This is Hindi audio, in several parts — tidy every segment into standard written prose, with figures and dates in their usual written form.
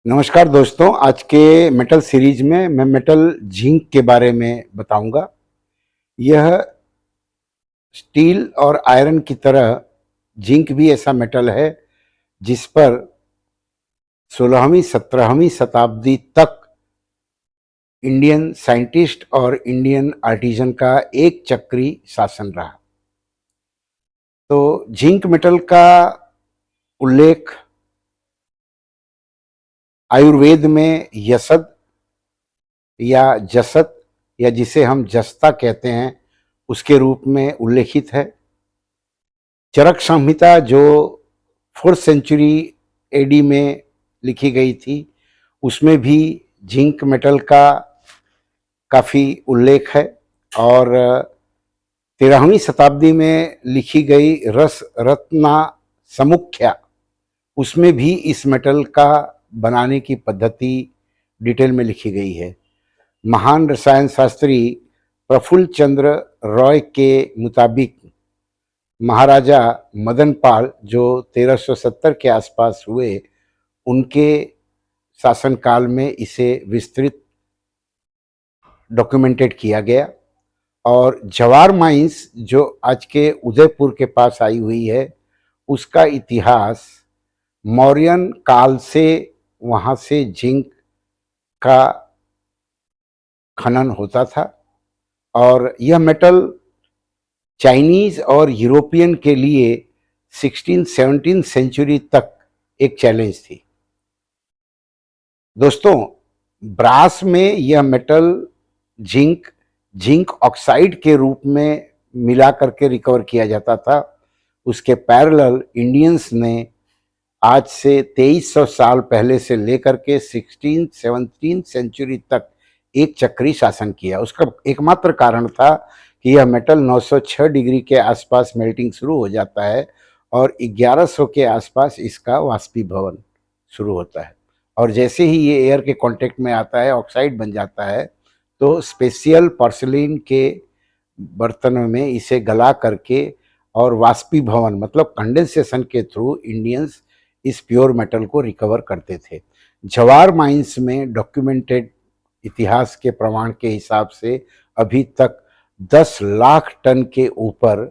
नमस्कार दोस्तों, आज के मेटल सीरीज में मैं मेटल जिंक के बारे में बताऊंगा। यह स्टील और आयरन की तरह जिंक भी ऐसा मेटल है जिस पर 16वीं 17वीं शताब्दी तक इंडियन साइंटिस्ट और इंडियन आर्टिजन का एक चक्री शासन रहा। तो जिंक मेटल का उल्लेख आयुर्वेद में यसद या जसत या जिसे हम जस्ता कहते हैं उसके रूप में उल्लेखित है। चरक संहिता जो 4th सेंचुरी एडी में लिखी गई थी उसमें भी जिंक मेटल का काफ़ी उल्लेख है। और 13वीं शताब्दी में लिखी गई रस रत्ना समुख्या उसमें भी इस मेटल का बनाने की पद्धति डिटेल में लिखी गई है। महान रसायन शास्त्री प्रफुल्ल चंद्र रॉय के मुताबिक महाराजा मदन पाल जो 1370 के आसपास हुए, उनके शासनकाल में इसे विस्तृत डॉक्यूमेंटेड किया गया। और जवार माइंस जो आज के उदयपुर के पास आई हुई है, उसका इतिहास मौर्यन काल से वहाँ से जिंक का खनन होता था। और यह मेटल चाइनीज और यूरोपियन के लिए 16-17 सेंचुरी तक एक चैलेंज थी। दोस्तों, ब्रास में यह मेटल जिंक ऑक्साइड के रूप में मिला करके रिकवर किया जाता था। उसके पैरेलल इंडियंस ने आज से 2300 साल पहले से लेकर के 16-17 सेंचुरी तक एक चक्री शासन किया। उसका एकमात्र कारण था कि यह मेटल 906 डिग्री के आसपास मेल्टिंग शुरू हो जाता है और 1100 के आसपास इसका वाष्पीभवन शुरू होता है। और जैसे ही ये एयर के कांटेक्ट में आता है, ऑक्साइड बन जाता है, तो स्पेशल पोर्सिलीन के बर्तन में इसे गला करके और वाष्पीभवन मतलब कंडेंसेशन के थ्रू इंडियंस इस प्योर मेटल को रिकवर करते थे। जवार माइंस में डॉक्यूमेंटेड इतिहास के प्रमाण के हिसाब से अभी तक 10 लाख टन के ऊपर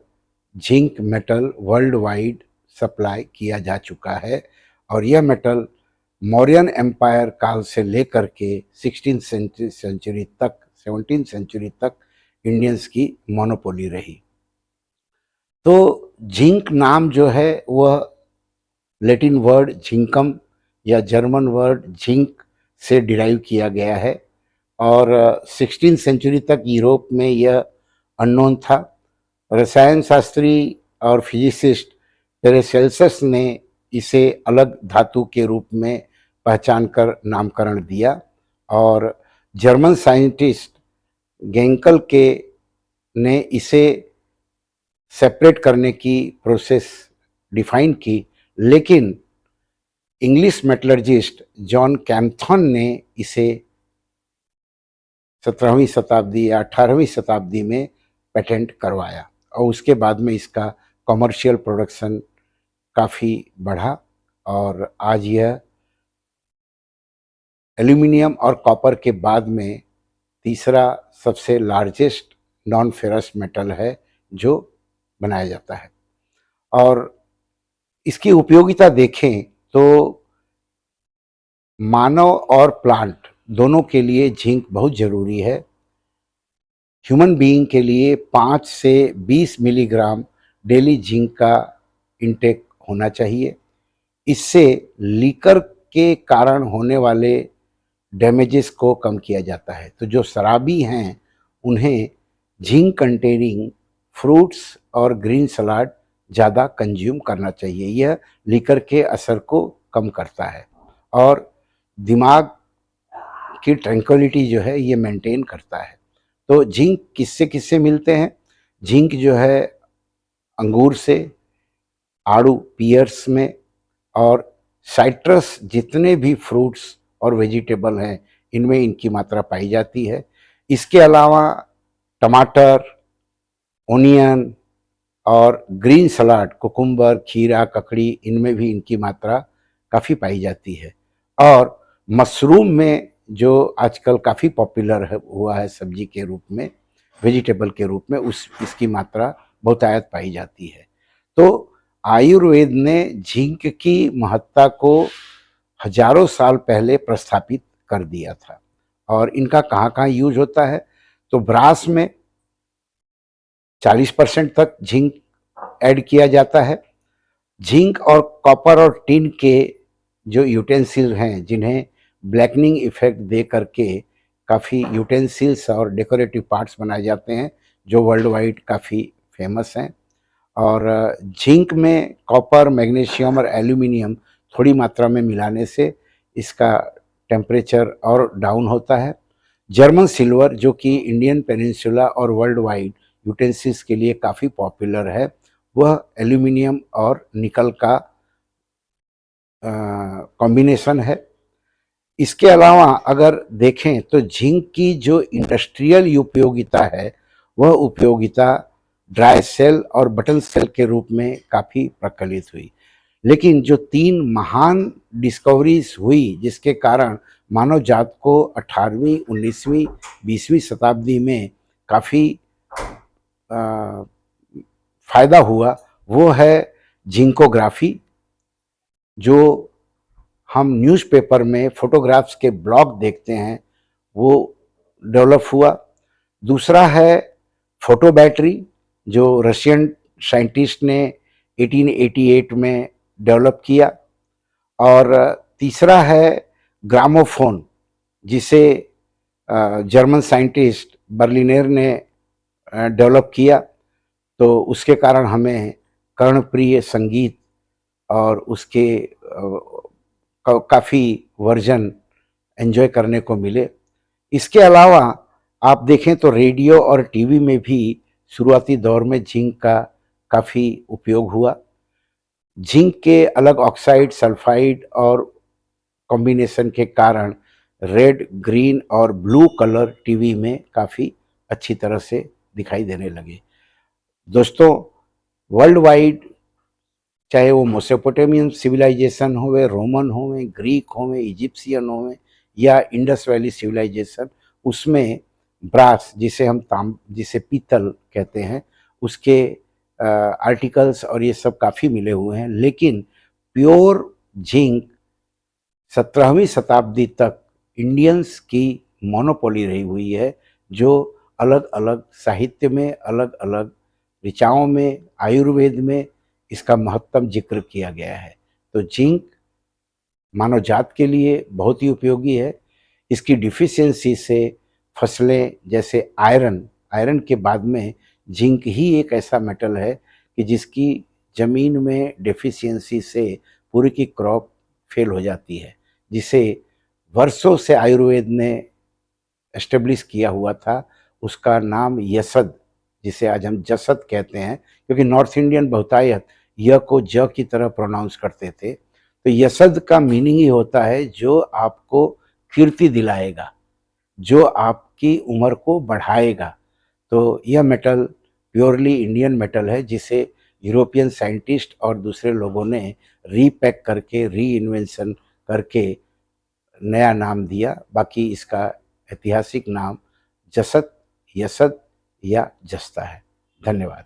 zinc metal world wide supply किया जा चुका है। और यह मेटल मौर्यन एम्पायर काल से लेकर के 16 सेंचुरी तक 17 सेंचुरी तक इंडियंस की मोनोपोली रही। तो जिंक नाम जो है वह लैटिन वर्ड जिंकम या जर्मन वर्ड जिंक से डिराइव किया गया है। और 16 सेंचुरी तक यूरोप में यह अननोन था। रसायन शास्त्री और फिजिसिस्ट पैरासेल्सस ने इसे अलग धातु के रूप में पहचान कर नामकरण दिया। और जर्मन साइंटिस्ट गेंकल के ने इसे सेपरेट करने की प्रोसेस डिफाइन की, लेकिन इंग्लिश मेटलर्जिस्ट जॉन कैम्थन ने इसे 17वीं शताब्दी या 18वीं शताब्दी में पेटेंट करवाया और उसके बाद में इसका कमर्शियल प्रोडक्शन काफ़ी बढ़ा। और आज यह एल्यूमिनियम और कॉपर के बाद में तीसरा सबसे लार्जेस्ट नॉन फेरस मेटल है जो बनाया जाता है। और इसकी उपयोगिता देखें तो मानव और प्लांट दोनों के लिए जिंक बहुत ज़रूरी है। ह्यूमन बीइंग के लिए 5 से 20 मिलीग्राम डेली जिंक का इंटेक होना चाहिए। इससे लीकर के कारण होने वाले डैमेजेस को कम किया जाता है। तो जो शराबी हैं उन्हें जिंक कंटेनिंग फ्रूट्स और ग्रीन सलाद ज़्यादा कंज्यूम करना चाहिए। यह लीकर के असर को कम करता है और दिमाग की ट्रैंक्विलिटी जो है ये मेंटेन करता है। तो जिंक किससे किससे मिलते हैं? जिंक जो है अंगूर से, आड़ू पियर्स में, और साइट्रस जितने भी फ्रूट्स और वेजिटेबल हैं इनमें इनकी मात्रा पाई जाती है। इसके अलावा टमाटर, ओनियन और ग्रीन सलाद, कुकुम्बर, खीरा, ककड़ी, इनमें भी इनकी मात्रा काफ़ी पाई जाती है। और मशरूम में जो आजकल काफ़ी पॉपुलर हुआ है सब्जी के रूप में, वेजिटेबल के रूप में, इसकी मात्रा बहुतायत पाई जाती है। तो आयुर्वेद ने झींक की महत्ता को हजारों साल पहले प्रस्थापित कर दिया था। और इनका कहाँ कहाँ यूज होता है, तो ब्रास में 40% तक झिंक ऐड किया जाता है। झिंक और कॉपर और टिन के जो यूटेंसिल हैं, जिन्हें ब्लैकनिंग इफेक्ट दे करके काफ़ी यूटेंसिल्स और डेकोरेटिव पार्ट्स बनाए जाते हैं, जो वर्ल्ड वाइड काफ़ी फेमस हैं। और जिंक में कॉपर, मैग्नीशियम और एल्यूमिनियम थोड़ी मात्रा में मिलाने से इसका टेम्परेचर और डाउन होता है। जर्मन सिल्वर, जो कि इंडियन पेनिनसुला और वर्ल्ड वाइड यूटेंसिल्स के लिए काफ़ी पॉपुलर है, वह एल्यूमिनियम और निकल का कॉम्बिनेशन है। इसके अलावा अगर देखें तो जिंक की जो इंडस्ट्रियल उपयोगिता है, वह उपयोगिता ड्राई सेल और बटन सेल के रूप में काफ़ी प्रचलित हुई। लेकिन जो 3 महान डिस्कवरीज हुई, जिसके कारण मानव जात को 18वीं, 19वीं, 20वीं शताब्दी में काफ़ी फायदा हुआ, वो है जिंकोग्राफी, जो हम न्यूज़पेपर में फोटोग्राफ्स के ब्लॉग देखते हैं, वो डेवलप हुआ। दूसरा है फोटो बैटरी, जो रशियन साइंटिस्ट ने 1888 में डेवलप किया। और तीसरा है ग्रामोफोन, जिसे जर्मन साइंटिस्ट बर्लिनेर ने डेवलप किया। तो उसके कारण हमें कर्णप्रिय संगीत और उसके काफ़ी वर्जन एंजॉय करने को मिले। इसके अलावा आप देखें तो रेडियो और टीवी में भी शुरुआती दौर में जिंक का काफ़ी उपयोग हुआ। जिंक के अलग ऑक्साइड, सल्फाइड और कॉम्बिनेशन के कारण रेड, ग्रीन और ब्लू कलर टीवी में काफ़ी अच्छी तरह से दिखाई देने लगे। दोस्तों, वर्ल्ड वाइड, चाहे वो मेसोपोटामियन सिविलाइजेशन होवे, रोमन होवे, ग्रीक होवे, इजिप्शियन होवे या इंडस वैली सिविलाइजेशन, उसमें ब्रास, जिसे पीतल कहते हैं, उसके आर्टिकल्स और ये सब काफ़ी मिले हुए हैं। लेकिन प्योर जिंक 17वीं शताब्दी तक इंडियंस की मोनोपोली रही हुई है, जो अलग अलग साहित्य में, अलग अलग ऋचाओं में, आयुर्वेद में इसका महत्तम जिक्र किया गया है। तो जिंक मानव जात के लिए बहुत ही उपयोगी है। इसकी डिफिशियंसी से फसलें जैसे आयरन के बाद में जिंक ही एक ऐसा मेटल है कि जिसकी ज़मीन में डेफिशिएंसी से पूरी की क्रॉप फेल हो जाती है, जिसे वर्षों से आयुर्वेद ने एस्टेब्लिश किया हुआ था। उसका नाम यसद, जिसे आज हम जसद कहते हैं, क्योंकि नॉर्थ इंडियन बहुतायत य को ज की तरह प्रोनाउंस करते थे। तो यसद का मीनिंग ही होता है जो आपको कीर्ति दिलाएगा, जो आपकी उम्र को बढ़ाएगा। तो यह मेटल प्योरली इंडियन मेटल है, जिसे यूरोपियन साइंटिस्ट और दूसरे लोगों ने रीपैक करके, री इन्वेंशन करके नया नाम दिया। बाकी इसका ऐतिहासिक नाम जसत, यसद या जस्ता है। धन्यवाद।